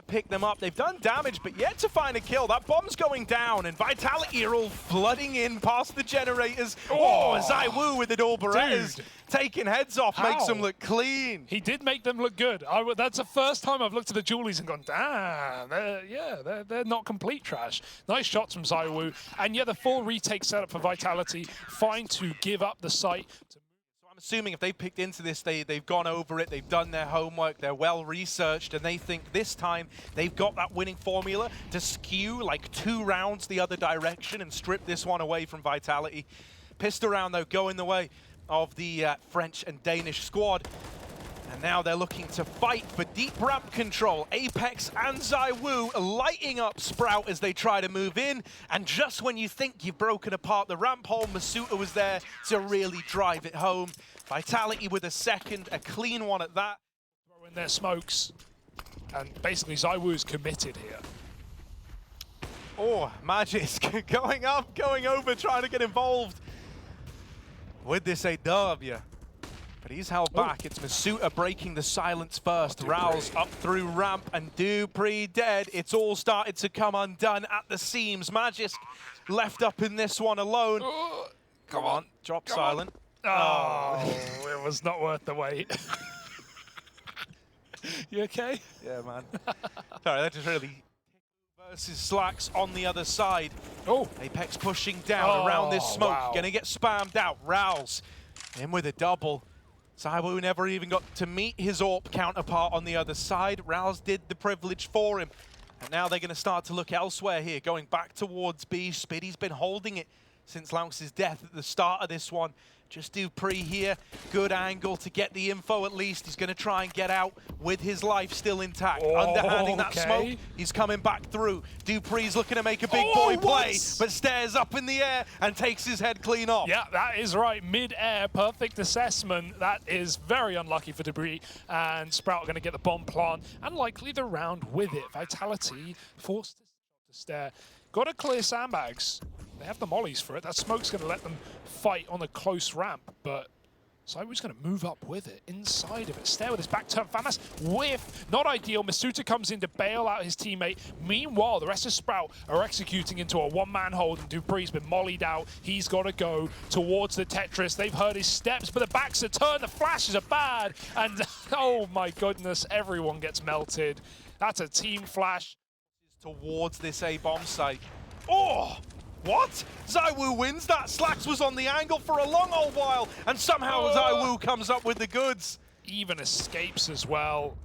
Pick them up. They've done damage, but yet to find a kill. That bomb's going down, and Vitality are all flooding in past the generators. Oh, ZywOo with it all. Berettas taking heads off, makes them look clean. He did make them look good. That's the first time I've looked at the Julies and gone, damn, they're not complete trash. Nice shots from ZywOo, and yeah, the full retake setup for Vitality. Fine to give up the site. I'm assuming if they picked into this, they've gone over it, they've done their homework, they're well researched, and they think this time they've got that winning formula to skew like 2 rounds the other direction and strip this one away from Vitality. Pissed around though, going the way of the French and Danish squad. And now they're looking to fight for deep ramp control. Apex and ZywOo lighting up Sprout as they try to move in. And just when you think you've broken apart the ramp hole, Masuta was there to really drive it home. Vitality with a second, a clean one at that. Throw in their smokes. And basically ZywOo is committed here. Oh, Magisk going up, going over, trying to get involved with this AW. But he's held back. It's Masuta breaking the silence first. Rouse up through ramp, and dupreeh dead. It's all started to come undone at the seams. Magisk left up in this one alone. Come on, drop silent. Oh, it was not worth the wait. You okay? Yeah, man. Sorry, that just really... Versus Slacks on the other side. Oh, Apex pushing down around this smoke. Wow. Gonna get spammed out. Rouse in with a double. ZywOo never even got to meet his AWP counterpart on the other side. Rouse did the privilege for him. And now they're going to start to look elsewhere here, going back towards B. Spiddy's been holding it since Loux's death at the start of this one. Just dupreeh here. Good angle to get the info at least. He's going to try and get out with his life still intact. Underhanding that smoke. He's coming back through. dupreeh's looking to make a big boy play, but stares up in the air and takes his head clean off. Yeah, that is right. Mid-air, perfect assessment. That is very unlucky for dupreeh. And Sprout are going to get the bomb plant and likely the round with it. Vitality forced to stare. Got to clear sandbags. They have the mollies for it. That smoke's going to let them fight on a close ramp, but ZywOo's going to move up with it, inside of it. Stare with his back turn. Famas whiff. Not ideal. Masuta comes in to bail out his teammate. Meanwhile, the rest of Sprout are executing into a one-man hold, and dupreeh's been mollied out. He's got to go towards the Tetris. They've heard his steps, but the backs are turned. The flashes are bad, and oh my goodness, everyone gets melted. That's a team flash. Towards this A-bomb site. Oh! What? ZywOo wins that. Slacks was on the angle for a long old while, and somehow ZywOo comes up with the goods. Even escapes as well.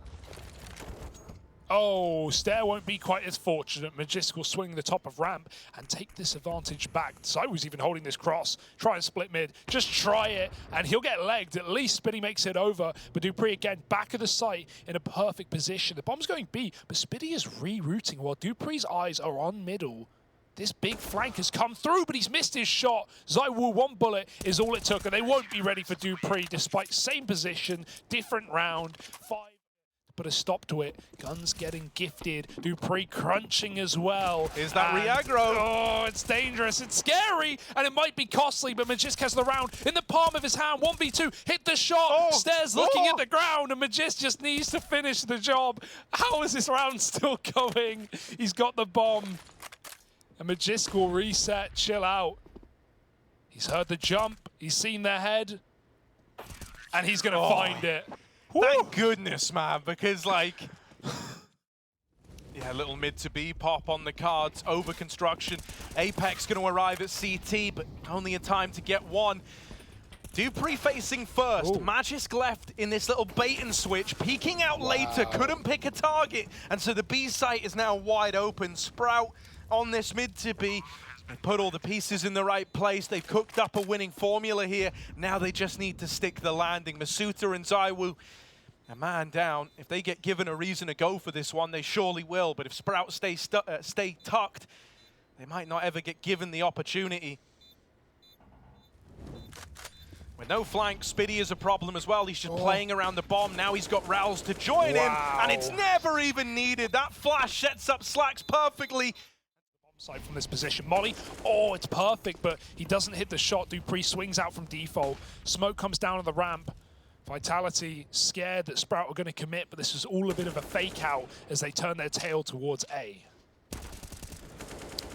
Oh, Stare won't be quite as fortunate. Magisk will swing the top of ramp and take this advantage back. ZywOo's even holding this cross. Try and split mid. Just try it, and he'll get legged. At least Spiddy makes it over. But dupreeh again, back of the site in a perfect position. The bomb's going B, but Spiddy is rerouting while dupreeh's eyes are on middle. This big flank has come through, but he's missed his shot. ZywOo, one bullet is all it took, and they won't be ready for dupreeh, despite same position, different round. 5, put a stop to it. Guns getting gifted. dupreeh crunching as well. Is that re-aggro? Oh, it's dangerous. It's scary, and it might be costly, but Magisk has the round in the palm of his hand. 1v2, hit the shot. Stares looking at the ground, and Magisk just needs to finish the job. How is this round still going? He's got the bomb. And Magisk will reset, chill out. He's heard the jump, he's seen their head, and he's gonna find it. Thank goodness, man, because like, yeah, little mid to B pop on the cards, over construction. Apex gonna arrive at CT, but only in time to get one. dupreeh facing first. Magisk left in this little bait and switch, peeking out later, couldn't pick a target, and so the B site is now wide open. Sprout on this mid to B. They put all the pieces in the right place. They've cooked up a winning formula here. Now they just need to stick the landing. Masuta and ZywOo, a man down. If they get given a reason to go for this one, they surely will. But if Sprout stay tucked, they might not ever get given the opportunity. With no flank, Spiddy is a problem as well. He's just playing around the bomb. Now he's got Rouse to join him, and it's never even needed. That flash sets up Slacks perfectly. Side from this position. Molly, oh, it's perfect, but he doesn't hit the shot. dupreeh swings out from default. Smoke comes down on the ramp. Vitality scared that Sprout were going to commit, but this was all a bit of a fake out as they turn their tail towards A.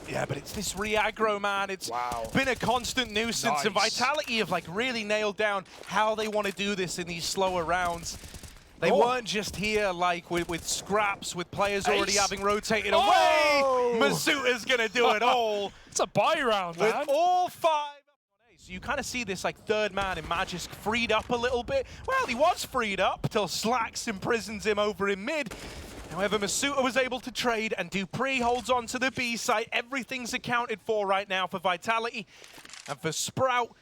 Yeah, but it's this re-aggro, man. It's been a constant nuisance, and Vitality have like really nailed down how they want to do this in these slower rounds. They weren't just here like with scraps, with players already having rotated away. Masuta's going to do it all. It's a buy round, man. With all 5 up on A. So you kind of see this like third man in Magisk freed up a little bit. Well, he was freed up till Slax imprisons him over in mid. However, Masuta was able to trade, and dupreeh holds on to the B site. Everything's accounted for right now for Vitality. And for Sprout,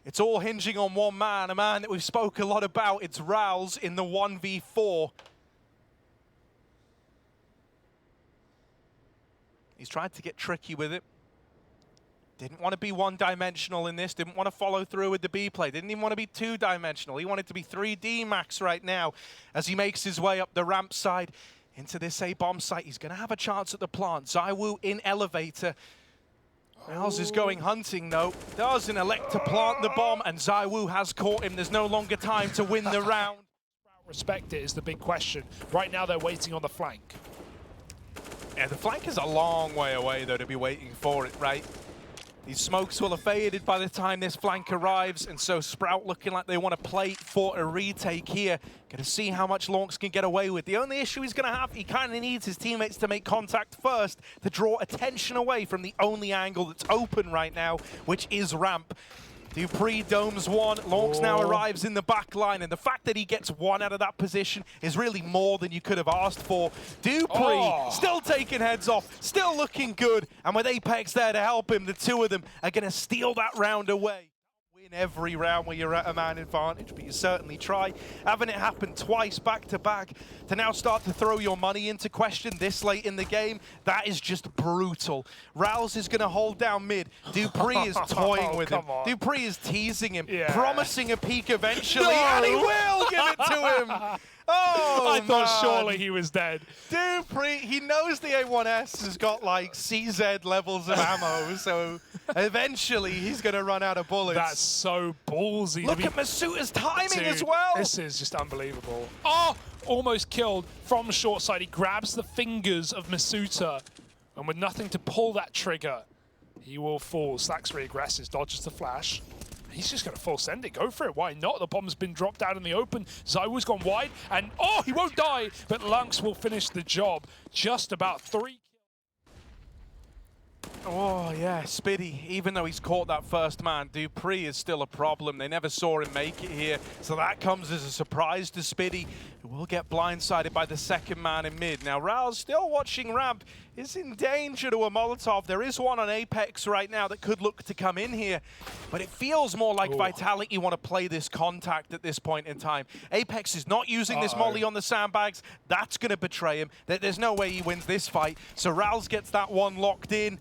it's all hinging on one man, a man that we've spoke a lot about. It's Rouse in the 1v4. He's tried to get tricky with it. Didn't want to be one-dimensional in this, didn't want to follow through with the B play, didn't even want to be two-dimensional. He wanted to be 3D max right now as he makes his way up the ramp side into this A-bomb site. He's going to have a chance at the plant. ZywOo in elevator. Rouse is going hunting though. Doesn't elect to plant the bomb, and ZywOo has caught him. There's no longer time to win the round. Respect it is the big question. Right now they're waiting on the flank. Yeah, the flank is a long way away though to be waiting for it, right? These smokes will have faded by the time this flank arrives, and so Sprout looking like they want to play for a retake here. Going to see how much Lawrence can get away with. The only issue he's going to have, he kind of needs his teammates to make contact first to draw attention away from the only angle that's open right now, which is ramp. dupreeh domes one. Lawrence now arrives in the back line, and the fact that he gets one out of that position is really more than you could have asked for. dupreeh still taking heads off, still looking good, and with Apex there to help him, the two of them are going to steal that round away. Win every round where you're at a man advantage, but you certainly try. Having it happen twice back-to-back to now start to throw your money into question this late in the game, that is just brutal. Rouse is going to hold down mid. dupreeh is toying with him. dupreeh is teasing him, promising a peek eventually, and he will give it to him. Oh, I thought surely he was dead. dupreeh, he knows the A1S has got like CZ levels of ammo, so eventually he's going to run out of bullets. That's so ballsy. Look at Masuta's timing as well. This is just unbelievable. Oh, almost killed from short side. He grabs the fingers of Masuta, and with nothing to pull that trigger, he will fall. Slax reaggresses, dodges the flash. He's just going to full send it. Go for it. Why not? The bomb's been dropped out in the open. ZywOo's gone wide, and he won't die, but Lunks will finish the job. Just about 3. Oh, yeah, Spiddy, even though he's caught that first man, dupreeh is still a problem. They never saw him make it here, so that comes as a surprise to Spiddy, who will get blindsided by the second man in mid. Now, Rouse, still watching ramp, is in danger to a Molotov. There is one on Apex right now that could look to come in here, but it feels more like Vitality want to play this contact at this point in time. Apex is not using this molly on the sandbags. That's going to betray him. There's no way he wins this fight, so Rouse gets that one locked in.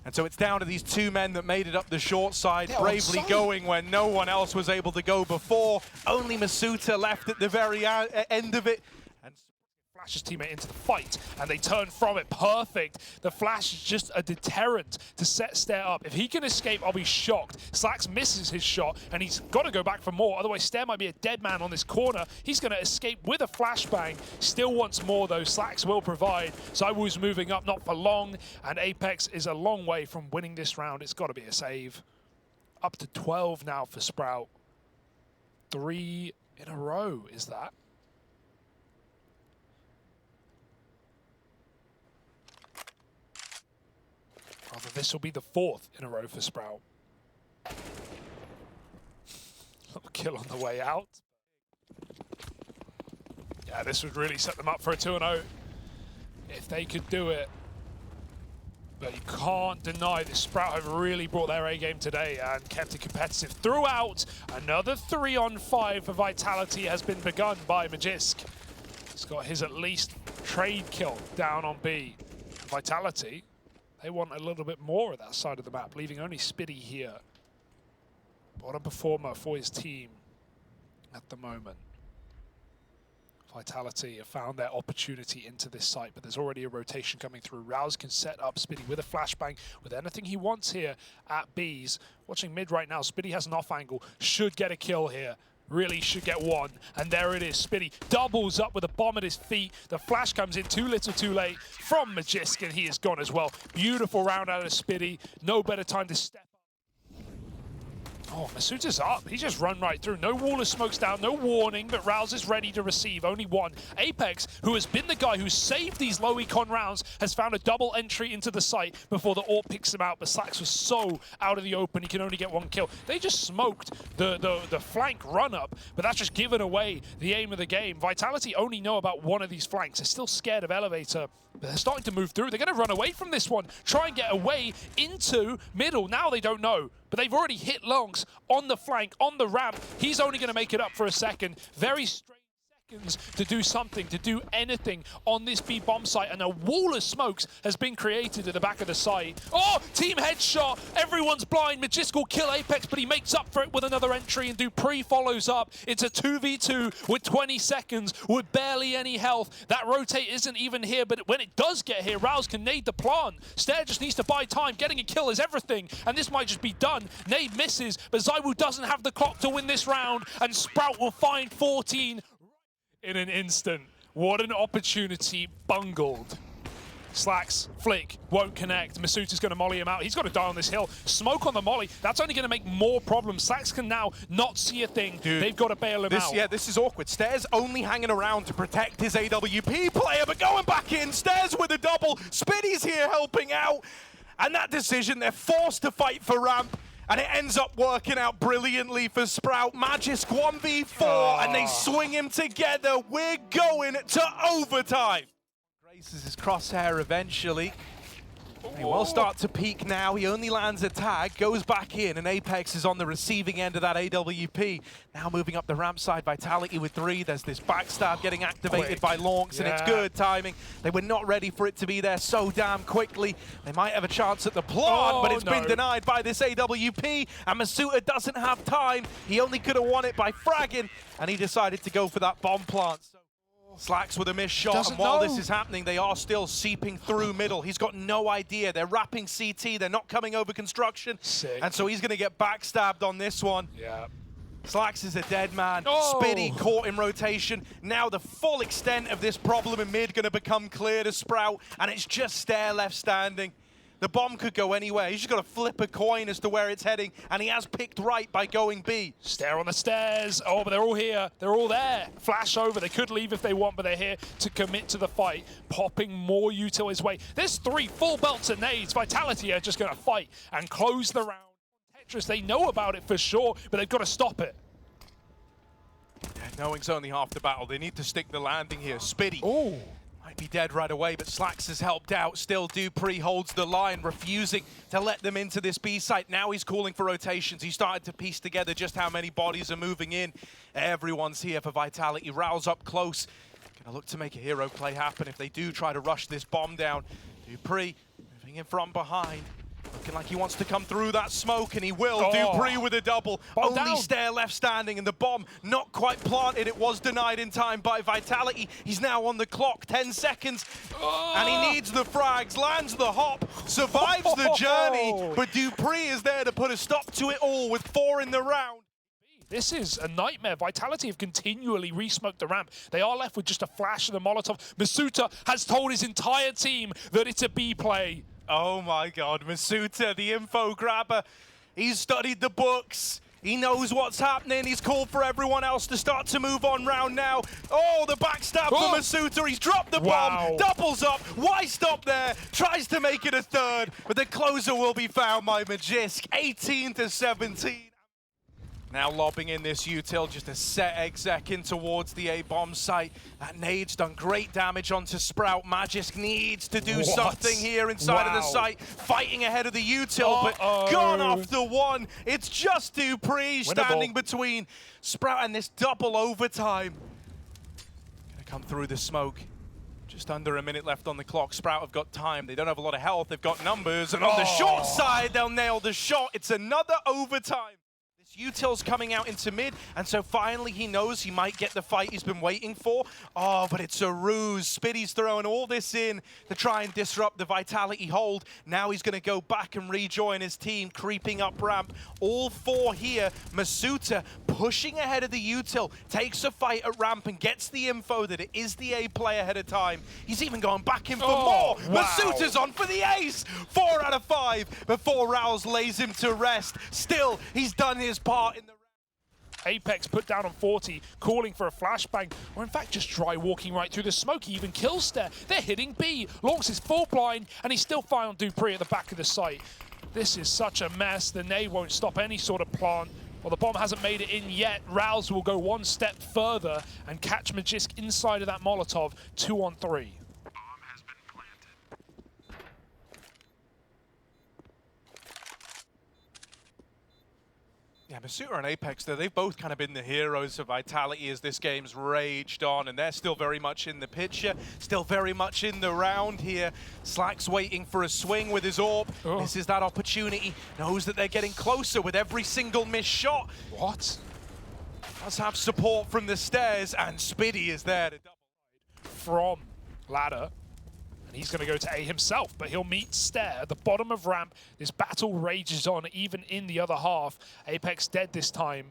And so it's down to these two men that made it up the short side, bravely going when no one else was able to go before. Only Masuta left at the very end of it. And Flash his teammate into the fight, and they turn from it. Perfect. The flash is just a deterrent to set Stair up. If he can escape, I'll be shocked. Slax misses his shot, and he's got to go back for more. Otherwise, Stair might be a dead man on this corner. He's going to escape with a flashbang. Still wants more, though. Slax will provide. ZywOo's moving up, not for long, and Apex is a long way from winning this round. It's got to be a save. Up to 12 now for Sprout. 3 in a row is that. Rather, this will be the 4th in a row for Sprout. Little kill on the way out. Yeah, this would really set them up for a 2-0 if they could do it. But you can't deny that Sprout have really brought their A game today and kept it competitive throughout. Another 3-on-5 for Vitality has been begun by Magisk. He's got his at least trade kill down on B. Vitality, they want a little bit more of that side of the map, leaving only Spiddy here. Bottom performer for his team at the moment. Vitality have found their opportunity into this site, but there's already a rotation coming through. Rouse can set up Spiddy with a flashbang, with anything he wants here at B's. Watching mid right now, Spiddy has an off angle, should get a kill here. really should get one. And there it is. Spitty doubles up with a bomb at his feet. The flash comes in too little too late from Magisk, and he is gone as well. Beautiful round out of Spitty. No better time to step up. Oh, Masuta's up. He just run right through. No wall of smokes down, no warning, but Rouse is ready to receive. Only one. Apex, who has been the guy who saved these low econ rounds, has found a double entry into the site before the AWP picks him out. But Slacks was so out of the open, he can only get one kill. They just smoked the flank run up, but that's just given away the aim of the game. Vitality only know about one of these flanks. They're still scared of Elevator, but they're starting to move through. They're going to run away from this one, try and get away into middle. Now they don't know, but they've already hit longs on the flank, on the ramp. He's only going to make it up for a second. Very strange seconds to do something, to do anything on this B bomb site, and a wall of smokes has been created at the back of the site. Oh, team headshot. Everyone's blind. Magisk will kill Apex, but he makes up for it with another entry, and Dupree follows up. It's a 2v2 with 20 seconds, with barely any health. That rotate isn't even here, but when it does get here, Rouse can nade the plant. Stair just needs to buy time. Getting a kill is everything, and this might just be done. Nade misses, but ZywOo doesn't have the clock to win this round, and Sprout will find 14 in an instant. What an opportunity bungled. Slacks, flick, won't connect. Masuta's going to molly him out. He's got to die on this hill. Smoke on the molly. That's only going to make more problems. Slacks can now not see a thing. Dude, they've got to bail him out. Yeah, this is awkward. Stairs only hanging around to protect his AWP player, but going back in. Stairs with a double. Spitty's here helping out. And that decision, they're forced to fight for ramp. And it ends up working out brilliantly for Sprout. Magisk 1v4, and they swing him together. We're going to overtime. Graces his crosshair eventually. He will start to peak now. He only lands a tag, goes back in, and Apex is on the receiving end of that AWP. Now moving up the ramp side, Vitality with 3. There's this backstab getting activated by Launx, and it's good timing. They were not ready for it to be there so damn quickly. They might have a chance at the plant, but it's been denied by this AWP, and Masuta doesn't have time. He only could have won it by fragging, and he decided to go for that bomb plant. Slacks with a missed shot, and while this is happening, they are still seeping through middle. He's got no idea. They're wrapping CT. They're not coming over construction. Sick. And so he's going to get backstabbed on this one. Yeah. Slacks is a dead man. Spitty caught in rotation. Now the full extent of this problem in mid going to become clear to Sprout, and it's just Stair left standing. The bomb could go anywhere. He's just got to flip a coin as to where it's heading, and he has picked right by going B. Stair on the stairs. Oh, but they're all here. They're all there. Flash over. They could leave if they want, but they're here to commit to the fight. Popping more util his way. There's 3 full belts of nades. Vitality are just going to fight and close the round. Tetris, they know about it for sure, but they've got to stop it. Yeah, knowing's only half the battle. They need to stick the landing here. Spitty. Oh. Might be dead right away, but Slacks has helped out. Still, Dupree holds the line, refusing to let them into this B site. Now he's calling for rotations. He started to piece together just how many bodies are moving in. Everyone's here for Vitality. Rouse up close. Gonna look to make a hero play happen if they do try to rush this bomb down. Dupree moving in from behind. Looking like he wants to come through that smoke, and he will. Dupree with a double. Only Stair left standing, and the bomb not quite planted. It was denied in time by Vitality. He's now on the clock, 10 seconds, and he needs the frags. Lands the hop, survives the journey, but Dupree is there to put a stop to it all with 4 in the round. This is a nightmare. Vitality have continually re-smoked the ramp. They are left with just a flash of the Molotov. Masuta has told his entire team that it's a B play. Oh my God, Masuta, the info grabber. He's studied the books. He knows what's happening. He's called for everyone else to start to move on round now. Oh, the backstab for Masuta. He's dropped the bomb, doubles up. Why stop there? Tries to make it a third, but the closer will be found by Magisk. 18-17. Now lobbing in this util, just a set exec in towards the A-bomb site. That nade's done great damage onto Sprout. Magisk needs to do something here inside of the site. Fighting ahead of the util, but gone after one. It's just Dupree standing between Sprout and this double overtime. Gonna come through the smoke. Just under a minute left on the clock. Sprout have got time. They don't have a lot of health. They've got numbers. And on the short side, they'll nail the shot. It's another overtime. Util's coming out into mid, and so finally he knows he might get the fight he's been waiting for. Oh, but it's a ruse. Spiddy's throwing all this in to try and disrupt the Vitality hold. Now he's going to go back and rejoin his team, creeping up ramp. All four here. Masuta pushing ahead of the Util, takes a fight at ramp and gets the info that it is the A play ahead of time. He's even going back in for more. Wow. Masuta's on for the ace. 4 out of 5 before Rouse lays him to rest. Still, he's done his part in the Apex put down on 40, calling for a flashbang, or in fact just dry walking right through the smoke. He even kills Stair. They're hitting B. Lawks is full blind, and he's still firing on Dupree at the back of the site. This is such a mess. The nade won't stop any sort of plant. Well, the bomb hasn't made it in yet. Rouse will go one step further and catch Magisk inside of that Molotov, 2 on 3. Yeah, Masuta and Apex, though, they've both kind of been the heroes of Vitality as this game's raged on, and they're still very much in the picture, still very much in the round here. Slack's waiting for a swing with his AWP. Oh. This is that opportunity. Knows that they're getting closer with every single missed shot. What? Does have support from the stairs, and Spiddy is there to double. From ladder. He's going to go to A himself, but he'll meet Stair at the bottom of ramp. This battle rages on even in the other half. Apex dead this time.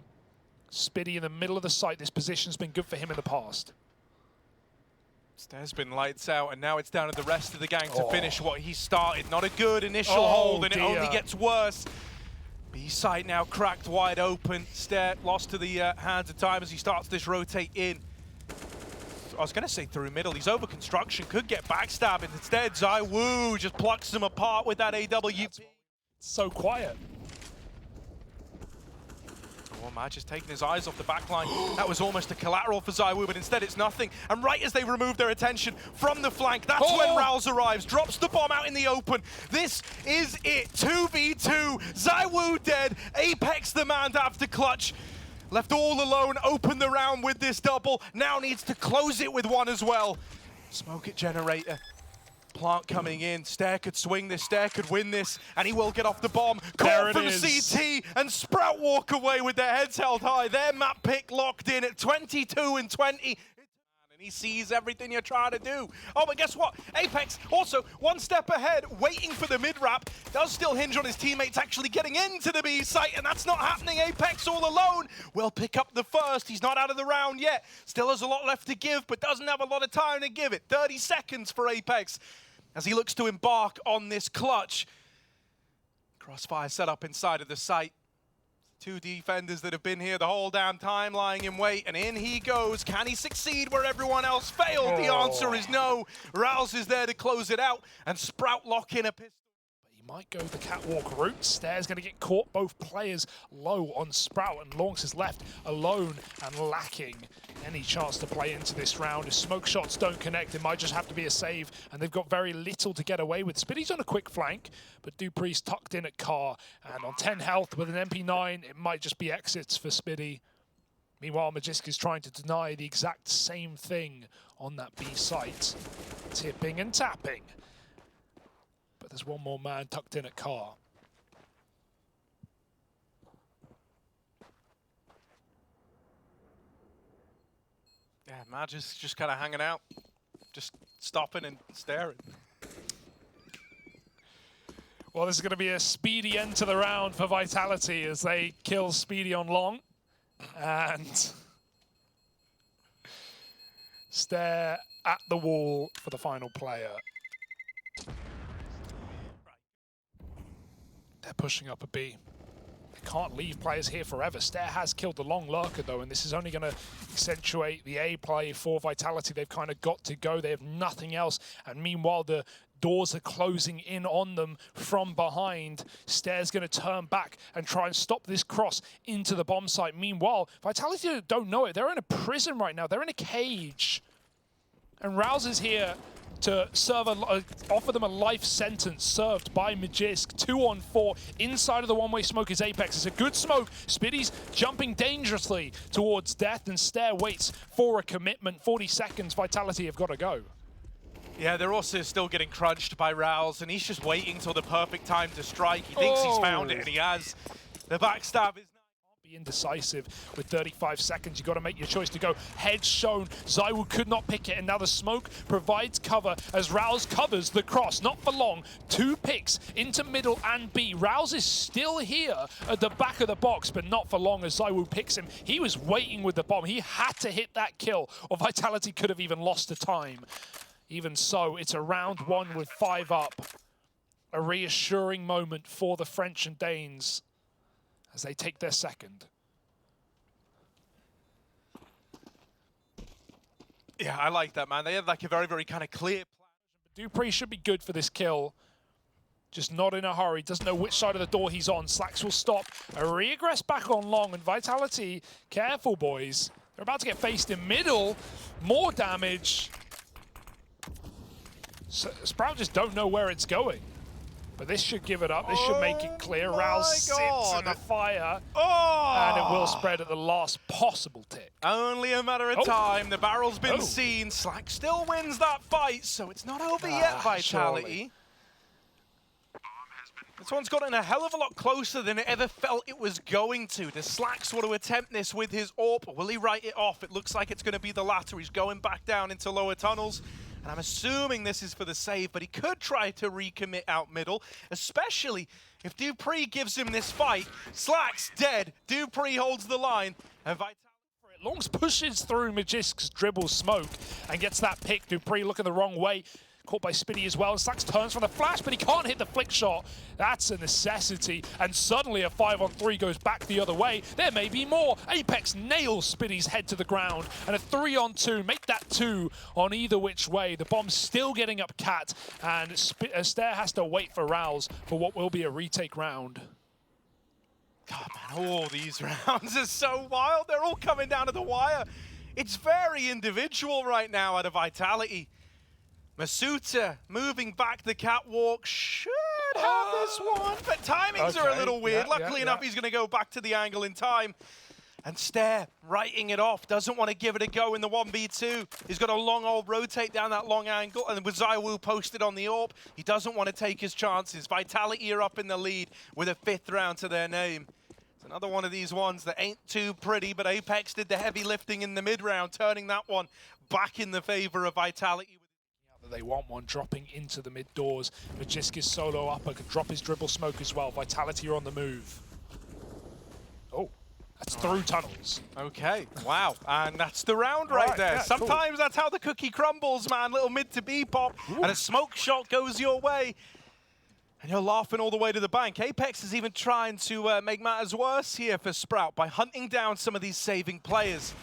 Spiddy in the middle of the site. This position's been good for him in the past. Stair's been lights out, and now it's down to the rest of the gang to finish what he started. Not a good initial hold, and it only gets worse. B site now cracked wide open. Stair lost to the hands of time as he starts this rotate in. I was going to say through middle. He's over construction, could get backstabbing. Instead, ZywOo just plucks him apart with that AWP. So quiet. Oh, man, just taking his eyes off the back line. That was almost a collateral for ZywOo, but instead it's nothing. And right as they remove their attention from the flank, that's when Rouse arrives, drops the bomb out in the open. This is it, 2v2. ZywOo dead, Apex the man to have to clutch. Left all alone, open the round with this double. Now needs to close it with one as well. Smoke it generator. Plant coming in. Stair could swing this, Stair could win this, and he will get off the bomb. Call from CT, and Sprout walk away with their heads held high. Their map pick locked in at 22 and 20. And he sees everything you're trying to do. Oh, but guess what? Apex also one step ahead, waiting for the mid-wrap. Does still hinge on his teammates actually getting into the B site, and that's not happening. Apex all alone will pick up the first. He's not out of the round yet. Still has a lot left to give, but doesn't have a lot of time to give it. 30 seconds for Apex as he looks to embark on this clutch. Crossfire set up inside of the site. Two defenders that have been here the whole damn time, lying in wait, and in he goes. Can he succeed where everyone else failed? The answer is no. Rouse is there to close it out, and Sprout lock in a pistol. But he might go the catwalk route. Stair's going to get caught, both players low on Sprout, and Launx is left alone and lacking any chance to play into this round. If smoke shots don't connect, it might just have to be a save, and they've got very little to get away with. Spiddy's on a quick flank, but Dupree's tucked in at car, and on 10 health with an MP9, it might just be exits for Spiddy. Meanwhile, Magisk is trying to deny the exact same thing on that B site. Tipping and tapping. But there's one more man tucked in at car. Yeah, Magic's just kind of hanging out, just stopping and staring. Well, this is going to be a speedy end to the round for Vitality as they kill Speedy on long. And stare at the wall for the final player. They're pushing up a B. They can't leave players here forever. Stair has killed the long lurker though, and this is only going to accentuate the A play for Vitality. They've kind of got to go. They have nothing else. And meanwhile, the doors are closing in on them from behind. Stair's going to turn back and try and stop this cross into the bomb site. Meanwhile, Vitality don't know it. They're in a prison right now. They're in a cage. And Rouse is here to serve offer them a life sentence served by Magisk. 2 on 4 inside of the one-way smoke is Apex. It's a good smoke. Spiddy's jumping dangerously towards death, and Stair waits for a commitment. 40 seconds. Vitality have got to go. Yeah, they're also still getting crunched by Rouse, and he's just waiting till the perfect time to strike. He thinks he's found it, and he has. The backstab is... Can't be indecisive with 35 seconds. You got to make your choice to go. Head shown. ZywOo could not pick it, and now the smoke provides cover as Rouse covers the cross. Not for long. 2 picks into middle and B. Rouse is still here at the back of the box, but not for long as ZywOo picks him. He was waiting with the bomb. He had to hit that kill, or Vitality could have even lost the time. Even so, it's a round 1 with 5 up. A reassuring moment for the French and Danes as they take their second. Yeah, I like that, man. They had like a very, very kind of clear plan. dupreeh should be good for this kill. Just not in a hurry. Doesn't know which side of the door he's on. Slacks will stop. A regress back on long, and Vitality, careful, boys. They're about to get faced in middle. More damage. So Sprout just don't know where it's going. But this should give it up. This should make it clear. Rouse sits in the fire. And it will spread at the last possible tick. Only a matter of time. The barrel's been seen. Slack still wins that fight, so it's not over yet, Vitality. Surely. This one's gotten a hell of a lot closer than it ever felt it was going to. Does Slacks want to attempt this with his AWP? Will he write it off? It looks like it's going to be the latter. He's going back down into lower tunnels. And I'm assuming this is for the save, but he could try to recommit out middle, especially if dupreeh gives him this fight. Slacks dead. dupreeh holds the line. And Vitality. Longs pushes through Magisk's dribble smoke and gets that pick. dupreeh looking the wrong way. Caught by Spitty as well, and Slacks turns from the flash, but he can't hit the flick shot. That's a necessity, and suddenly a 5-on-3 goes back the other way. There may be more. Apex nails Spitty's head to the ground, and a 3-on-2, make that 2 on either which way. The bomb's still getting up Cat, and Stair has to wait for Rouse for what will be a retake round. God, man, all these rounds are so wild. They're all coming down to the wire. It's very individual right now out of Vitality. Masuta moving back the catwalk should have this one, but timings are a little weird. Luckily enough, he's going to go back to the angle in time. And Stair writing it off, doesn't want to give it a go in the 1v2. He's got a long old rotate down that long angle, and with ZywOo posted on the AWP, he doesn't want to take his chances. Vitality are up in the lead with a 5th round to their name. It's another one of these ones that ain't too pretty, but Apex did the heavy lifting in the mid-round, turning that one back in the favor of Vitality. They want one dropping into the mid doors. Magisk is solo upper, can drop his dribble smoke as well. Vitality are on the move. Oh, that's through tunnels. Okay, wow, and that's the round right there. Yeah, Sometimes that's how the cookie crumbles, man. Little mid to B pop, and a smoke shot goes your way. And you're laughing all the way to the bank. Apex is even trying to make matters worse here for Sprout by hunting down some of these saving players.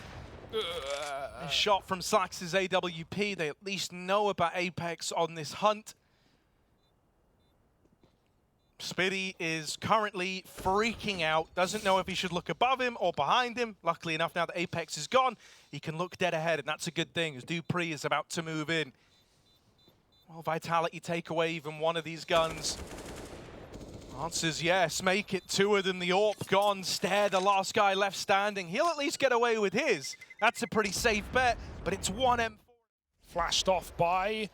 A shot from Slacks' AWP. They at least know about Apex on this hunt. Spitty is currently freaking out. Doesn't know if he should look above him or behind him. Luckily enough, now that Apex is gone, he can look dead ahead, and that's a good thing, as dupreeh is about to move in. Will Vitality take away even one of these guns? Answer's yes. Make it 2 of them. The AWP gone. Stair, the last guy left standing. He'll at least get away with his. That's a pretty safe bet, but it's 1 M4. Flashed off by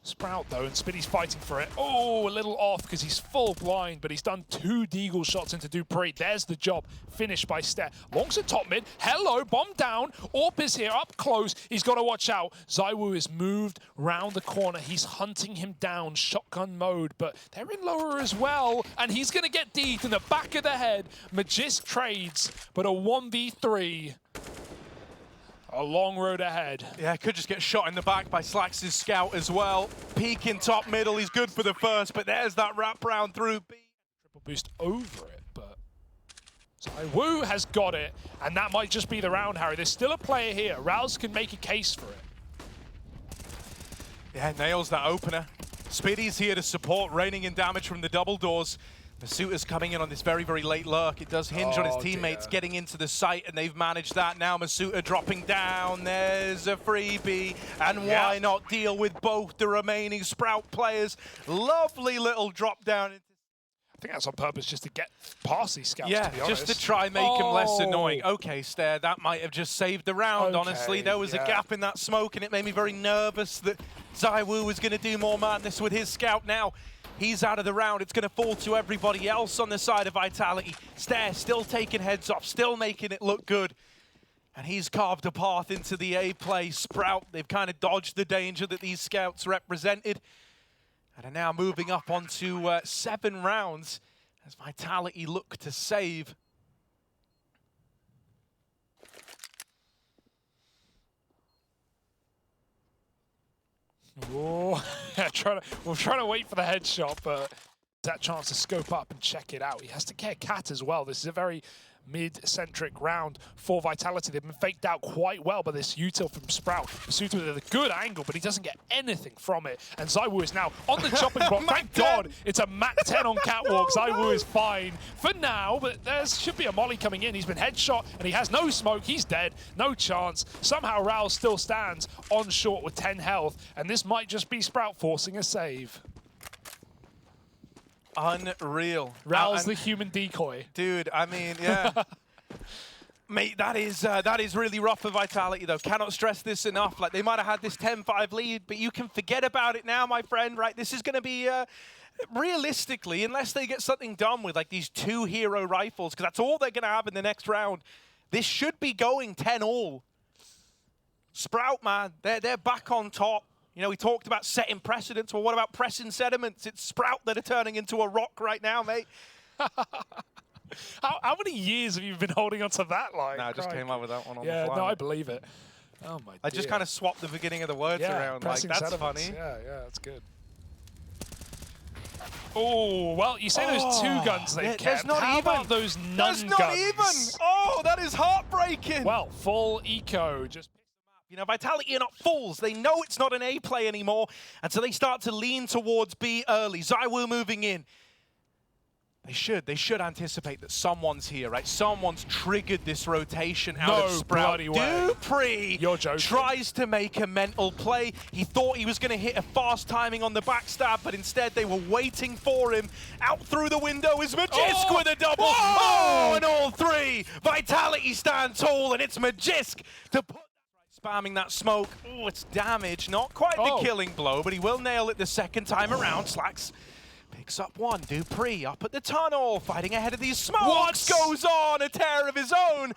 Sprout, though, and Spitty's fighting for it. Oh, a little off because he's full blind, but he's done 2 deagle shots into dupreeh. There's the job. Finished by Stair. Longs at top mid. Hello, bomb down. AWP is here, up close. He's got to watch out. ZywOo is moved round the corner. He's hunting him down, shotgun mode, but they're in lower as well, and he's going to get D'd in the back of the head. Magisk trades, but a 1v3. A long road ahead. Yeah, could just get shot in the back by Slacks' scout as well. Peek in top middle, he's good for the first, but there's that wrap round through B. Triple boost over it, but ZywOo has got it, and that might just be the round, Harry. There's still a player here. Rouse can make a case for it. Yeah, nails that opener. Spitty's here to support, raining in damage from the double doors. Masuta's coming in on this very, very late lurk. It does hinge on his teammates getting into the site, and they've managed that. Now Masuta dropping down. There's a freebie. And why not deal with both the remaining Sprout players? Lovely little drop down. I think that's on purpose, just to get past these scouts, to be honest. Just to try and make him less annoying. Okay, Stair, that might have just saved the round, honestly. There was a gap in that smoke, and it made me very nervous that ZywOo was going to do more madness with his scout now. He's out of the round. It's going to fall to everybody else on the side of Vitality. Stare still taking heads off, still making it look good. And he's carved a path into the A play. Sprout, they've kind of dodged the danger that these scouts represented. And are now moving up onto 7 rounds as Vitality look to save. Oh, we're trying to wait for the headshot, but that chance to scope up and check it out. He has to get a cat as well. This is a very mid-centric round for Vitality. They've been faked out quite well by this util from Sprout. Masuta with a good angle, but he doesn't get anything from it. And ZywOo is now on the chopping block. Thank God it's a Mac 10 on Catwalk. ZywOo is fine for now, but there should be a molly coming in. He's been headshot, and he has no smoke. He's dead. No chance. Somehow Raul still stands on short with 10 health, and this might just be Sprout forcing a save. Unreal. Raul's the human decoy. Dude, I mean, yeah. Mate, that is really rough for Vitality, though. Cannot stress this enough. Like, they might have had this 10-5 lead, but you can forget about it now, my friend, right? This is going to be, realistically, unless they get something done with, like, these 2 hero rifles, because that's all they're going to have in the next round, this should be going 10-all. Sprout, man, they're back on top. You know, we talked about setting precedents. Well, what about pressing sediments? It's Sprout that are turning into a rock right now, mate. How many years have you been holding on to that line? No, I just came up with that one on the fly. Yeah, no, I believe it. Oh, my I just kind of swapped the beginning of the words around. Like, that's sediments. funny. Yeah, that's good. Oh, well, you say those 2 guns they kept. How about those none guns? There's not even! Oh, that is heartbreaking! Well, full eco, just... You know, Vitality are not fools. They know it's not an A play anymore, and so they start to lean towards B early. ZywOo moving in. They should anticipate that someone's here, right? Someone's triggered this rotation out of Sprout. No bloody way. dupreeh You're joking. Tries to make a mental play. He thought he was going to hit a fast timing on the backstab, but instead they were waiting for him. Out through the window is Magisk with a double. Oh, and all 3. Vitality stand tall, and it's Magisk to put spamming that smoke. Oh, it's damage. Not quite the killing blow, but he will nail it the second time around. Slacks picks up 1. dupreeh up at the tunnel, fighting ahead of these smokes. Goes on a tear of his own.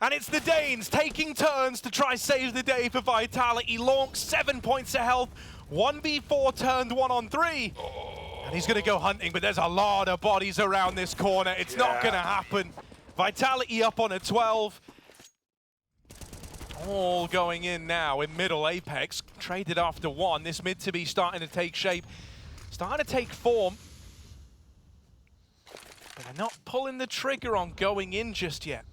And it's the Danes taking turns to try save the day for Vitality. Lonk, 7 points of health. 1v4 turned 1-on-3. And he's going to go hunting, but there's a lot of bodies around this corner. It's not going to happen. Vitality up on a 12. All going in now in middle. Apex traded after 1. This mid to be starting to take shape, starting to take form. But they're not pulling the trigger on going in just yet.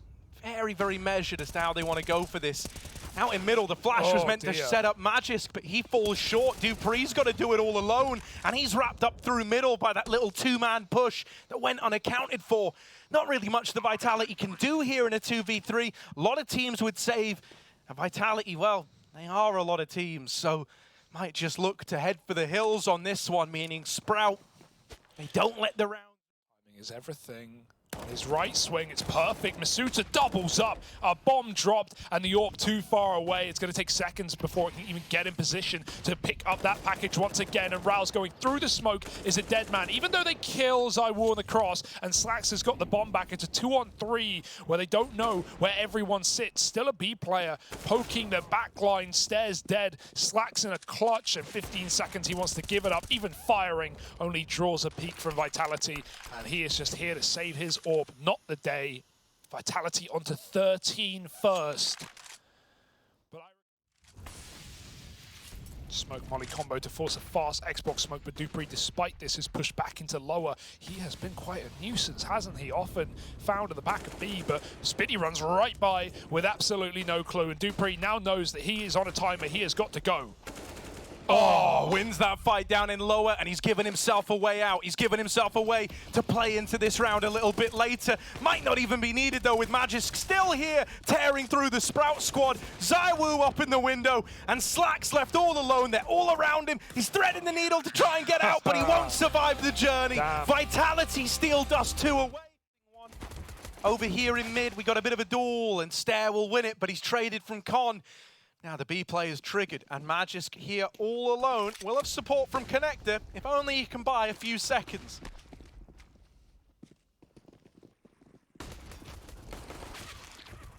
Very, very measured as to how they want to go for this. Out in middle, the flash was meant to set up Magisk, but he falls short. dupreeh's got to do it all alone, and he's wrapped up through middle by that little 2-man push that went unaccounted for. Not really much the Vitality can do here in a 2v3. A lot of teams would save. And Vitality, well, they are a lot of teams, so might just look to head for the hills on this one, meaning Sprout, they don't let the round... Timing is everything. On his right swing, it's perfect. Masuta doubles up. A bomb dropped, and the AWP too far away. It's going to take seconds before it can even get in position to pick up that package once again. And Raul's going through the smoke is a dead man. Even though they kill ZywOo on the cross, and Slacks has got the bomb back. It's a 2-on-3 where they don't know where everyone sits. Still a B player poking the back line. Stairs dead. Slacks in a clutch. In 15 seconds, he wants to give it up. Even firing only draws a peak from Vitality. And he is just here to save his AWP, not the day. Vitality onto 13 first. But smoke molly combo to force a fast Xbox smoke, but dupreeh, despite this, is pushed back into lower. He has been quite a nuisance, hasn't he? Often found at the back of B, but Spitty runs right by with absolutely no clue, and dupreeh now knows that he is on a timer. He has got to go. Oh, wins that fight down in lower, and he's given himself a way out. He's given himself a way to play into this round a little bit later. Might not even be needed, though, with Magisk still here, tearing through the Sprout squad. ZywOo up in the window, and Slacks left all alone. They're all around him. He's threading the needle to try and get out, but he won't survive the journey. Damn. Vitality steal dust 2 away. Over here in mid, we got a bit of a duel, and Stare will win it, but he's traded from Con. Now the B play is triggered, and Magisk here all alone will have support from Connector, if only he can buy a few seconds.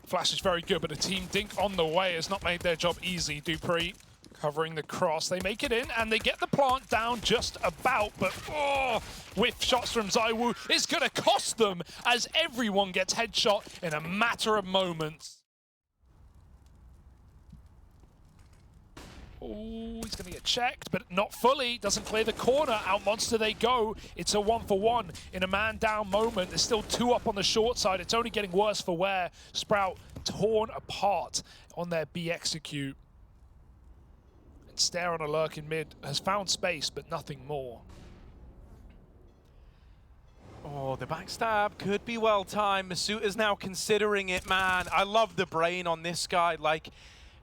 Flash is very good, but the team Dink on the way has not made their job easy. Dupree covering the cross. They make it in, and they get the plant down just about, but with shots from ZywOo, it's going to cost them as everyone gets headshot in a matter of moments. Oh, he's going to get checked, but not fully. Doesn't clear the corner. Out Monster they go. It's a 1-for-1 in a man-down moment. There's still 2 up on the short side. It's only getting worse for wear. Sprout torn apart on their B execute. And Stare on a lurk in mid has found space, but nothing more. Oh, the backstab could be well timed. Masuta's now considering it, man. I love the brain on this guy. Like,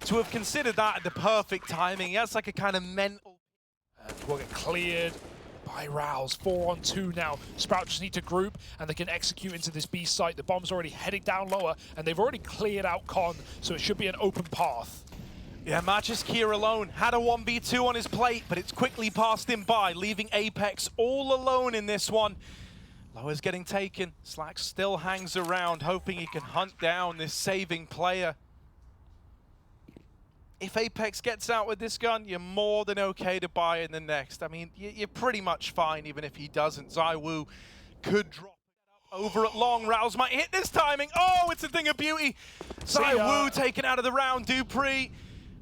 to have considered that at the perfect timing, he has like a kind of mental... And will get cleared by Rouse. 4-on-2 now. Sprout just need to group, and they can execute into this B site. The bomb's already heading down lower, and they've already cleared out Con, so it should be an open path. Yeah, Magisk here alone. Had a 1v2 on his plate, but it's quickly passed him by, leaving Apex all alone in this one. Lower's getting taken. Slack still hangs around, hoping he can hunt down this saving player. If Apex gets out with this gun, you're more than okay to buy in the next. I mean, you're pretty much fine even if he doesn't. ZywOo could drop it up over at long. Rouse might hit this timing. Oh, it's a thing of beauty. ZywOo taken out of the round. Dupree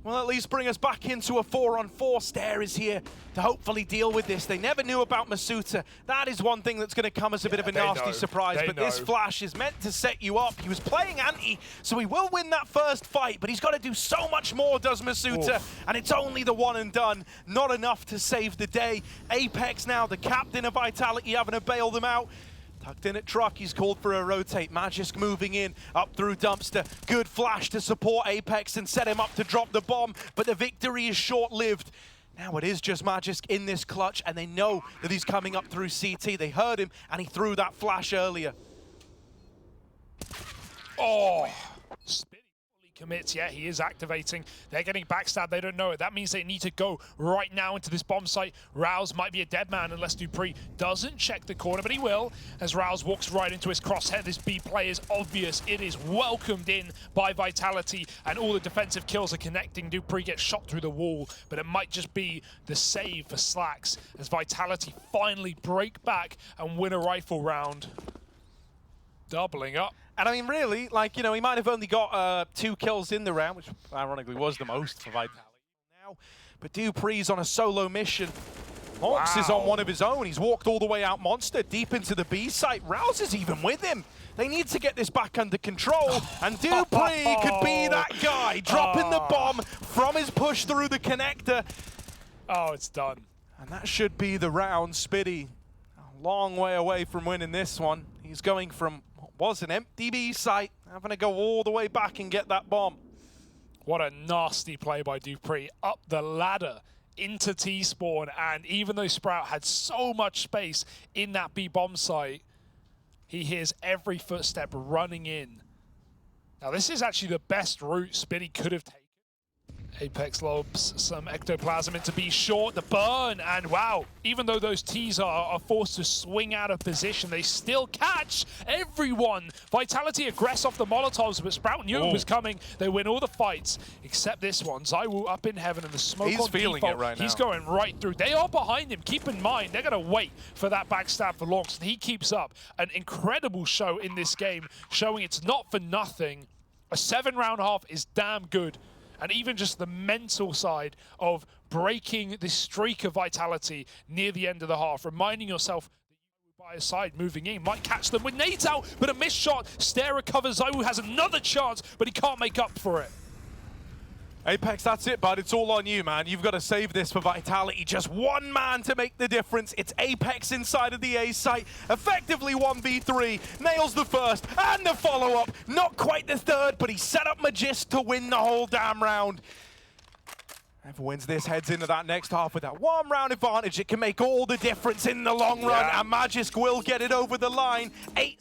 will at least bring us back into a 4-on-4. Stare is here to hopefully deal with this. They never knew about Masuta. That is one thing that's going to come as a bit of a nasty surprise. But this flash is meant to set you up. He was playing anti, so he will win that first fight, but he's got to do so much more, does Masuta. And it's only the one and done. Not enough to save the day. Apex now, the captain of Vitality, having to bail them out. Tucked in at truck, he's called for a rotate. Magisk moving in, up through Dumpster. Good flash to support Apex and set him up to drop the bomb, but the victory is short-lived. Now it is just Magisk in this clutch, and they know that he's coming up through CT. They heard him, and he threw that flash earlier. Oh! Spinny fully commits. Yeah, he is activating. They're getting backstabbed. They don't know it. That means they need to go right now into this bomb site. Rouse might be a dead man unless Dupree doesn't check the corner, but he will as Rouse walks right into his crosshair. This B play is obvious. It is welcomed in by Vitality, and all the defensive kills are connecting. Dupree gets shot through the wall, but it might just be the save for Slacks as Vitality finally break back and win a rifle round. Doubling up. And I mean, really, like, you know, he might have only got 2 kills in the round, which ironically was the most for Vitality now. But Dupree's on a solo mission. Mox is on one of his own. He's walked all the way out Monster, deep into the B site. Rouse is even with him. They need to get this back under control, and Dupree could be that guy, dropping the bomb from his push through the connector. Oh, it's done. And that should be the round. Spitty, a long way away from winning this one. He's going from what was an empty B site, having to go all the way back and get that bomb. What a nasty play by Dupree. Up the ladder into T-spawn, and even though Sprout had so much space in that B bomb site, he hears every footstep running in. Now this is actually the best route Spitty could have taken. Apex lobs some ectoplasm into B short, the burn, and wow, even though those Ts are forced to swing out of position, they still catch everyone. Vitality aggress off the Molotovs, but Sprout knew it was coming. They win all the fights, except this one. ZywOo up in heaven, and the smoke He's on feeling default. it right now. He's going right through. They are behind him. Keep in mind, they're going to wait for that backstab for long, so he keeps up an incredible show in this game, showing it's not for nothing. A 7-round half is damn good. And even just the mental side of breaking this streak of Vitality near the end of the half, reminding yourself that you by his side moving in, might catch them with nades out, but a missed shot. Stare recovers. ZywOo has another chance, but he can't make up for it. Apex, that's it, bud. It's all on you, man. You've got to save this for Vitality. Just one man to make the difference. It's Apex inside of the A site. Effectively 1v3. Nails the first and the follow-up. Not quite the third, but he set up Magisk to win the whole damn round. Whoever wins this heads into that next half with that 1 round advantage. It can make all the difference in the long run, and Magisk will get it over the line. 8-7.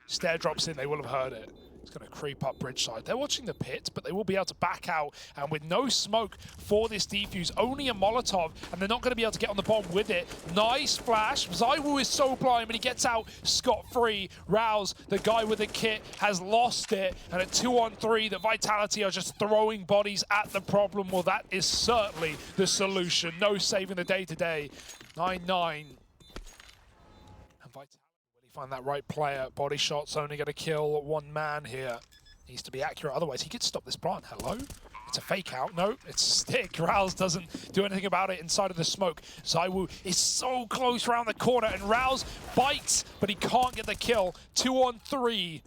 Stare drops in. They will have heard it. It's going to creep up bridge side. They're watching the pit, but they will be able to back out. And with no smoke for this defuse, only a Molotov, and they're not going to be able to get on the bomb with it. Nice flash. ZywOo is so blind, but he gets out scot-free. Rouse, the guy with the kit, has lost it. And at 2-on-3, the Vitality are just throwing bodies at the problem. Well, that is certainly the solution. No saving the day today. 9-9. And Vitality, will he find that right player? Body shot's only going to kill one man here. Needs to be accurate, otherwise he could stop this plant. Hello? It's a fake out. No, it's a stick. Rouse doesn't do anything about it inside of the smoke. ZywOo is so close around the corner, and Rouse bites, but he can't get the kill. 2-on-3.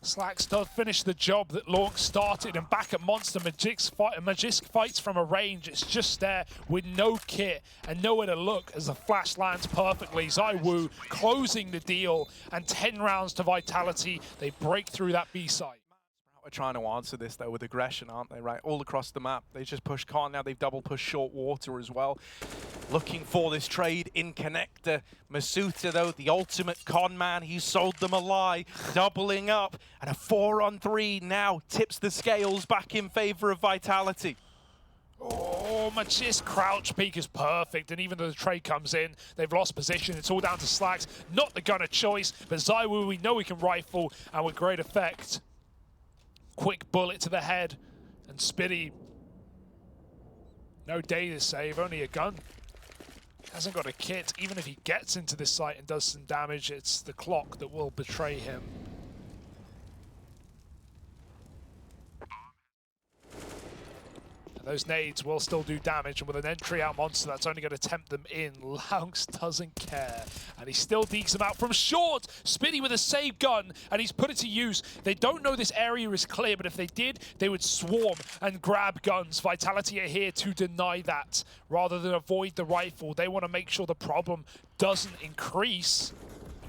Slax does finish the job that Lork started, and back at Monster, Magisk fights from a range. It's just there with no kit and nowhere to look as the flash lands perfectly. ZywOo closing the deal, and 10 rounds to Vitality. They break through that B site. We're trying to answer this though with aggression, aren't they, right? All across the map. They just push Khan, now they've double pushed short water as well. Looking for this trade in connector. Masuta though, the ultimate con man, he sold them a lie, doubling up, and a 4-on-3 now tips the scales back in favor of Vitality. Oh, Magisk crouch peek is perfect, and even though the trade comes in, they've lost position. It's all down to Slax, not the gunner choice, but ZywOo, we know he can rifle, and with great effect. Quick bullet to the head, and Spitty, no data save, only a gun. Hasn't got a kit. Even if he gets into this site and does some damage, it's the clock that will betray him. Those nades will still do damage, and with an entry out monster, that's only going to tempt them in. Lounx doesn't care, and he still dekes them out from short. Spitty with a save gun, and he's put it to use. They don't know this area is clear, but if they did, they would swarm and grab guns. Vitality are here to deny that. Rather than avoid the rifle, they want to make sure the problem doesn't increase.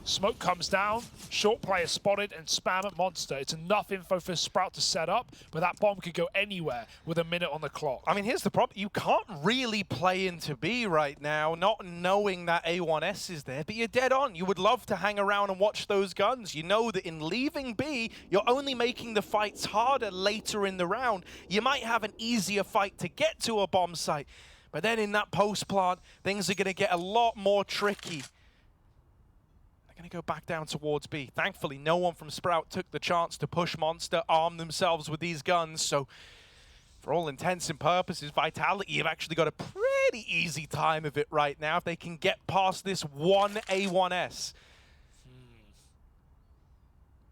Smoke comes down, short player spotted, and spam at Monster. It's enough info for Sprout to set up, but that bomb could go anywhere with a minute on the clock. I mean, here's the problem. You can't really play into B right now, not knowing that A1S is there, but you're dead on. You would love to hang around and watch those guns. You know that in leaving B, you're only making the fights harder later in the round. You might have an easier fight to get to a bomb site, but then in that post plant, things are going to get a lot more tricky. Going to go back down towards B. Thankfully, no one from Sprout took the chance to push Monster, arm themselves with these guns. So, for all intents and purposes, Vitality have actually got a pretty easy time of it right now if they can get past this one A1S.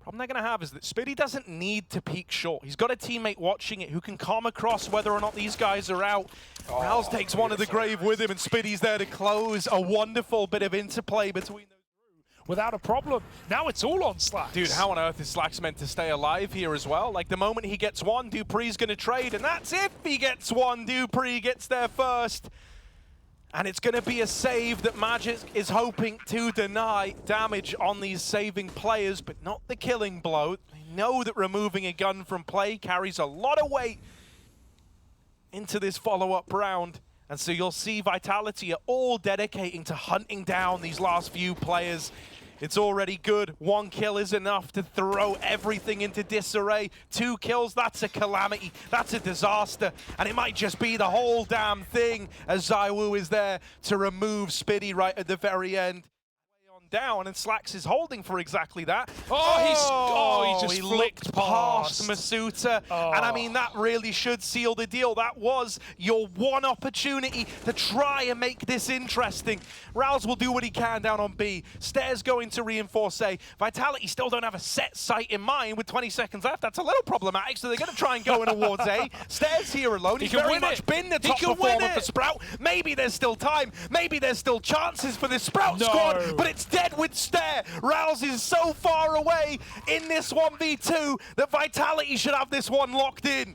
Problem they're going to have is that Spitty doesn't need to peek short. He's got a teammate watching it who can come across whether or not these guys are out. Rouse takes one of the grave with him, and Spitty's there to close. A wonderful bit of interplay between those. Without a problem. Now it's all on Slax. Dude, how on earth is Slax meant to stay alive here as well? Like, the moment he gets one, Dupree's going to trade, and that's if he gets one. Dupree gets there first. And it's going to be a save that Magisk is hoping to deny. Damage on these saving players, but not the killing blow. They know that removing a gun from play carries a lot of weight into this follow-up round. And so you'll see Vitality are all dedicating to hunting down these last few players. It's already good. 1 kill is enough to throw everything into disarray. 2 kills, that's a calamity. That's a disaster. And it might just be the whole damn thing as ZywOo is there to remove Spitty right at the very end. Down, and Slax is holding for exactly that. He just licked past Masuta. And I mean, that really should seal the deal. That was your one opportunity to try and make this interesting. Rouse will do what he can down on B. Stairs going to reinforce A. Vitality still don't have a set site in mind with 20 seconds left. That's a little problematic, so they're going to try and go in towards A. Stairs here alone. He's very much been the top performer for Sprout. Maybe there's still time. Maybe there's still chances for this Sprout squad, but it's dead with Stair. Rouse is so far away in this 1v2 that Vitality should have this one locked in.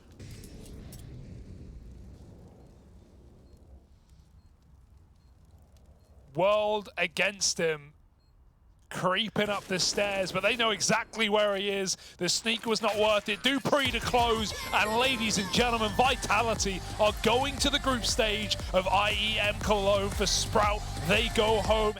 World against him. Creeping up the stairs, but they know exactly where he is. The sneak was not worth it. Dupree to close, and ladies and gentlemen, Vitality are going to the group stage of IEM Cologne for Sprout. They go home.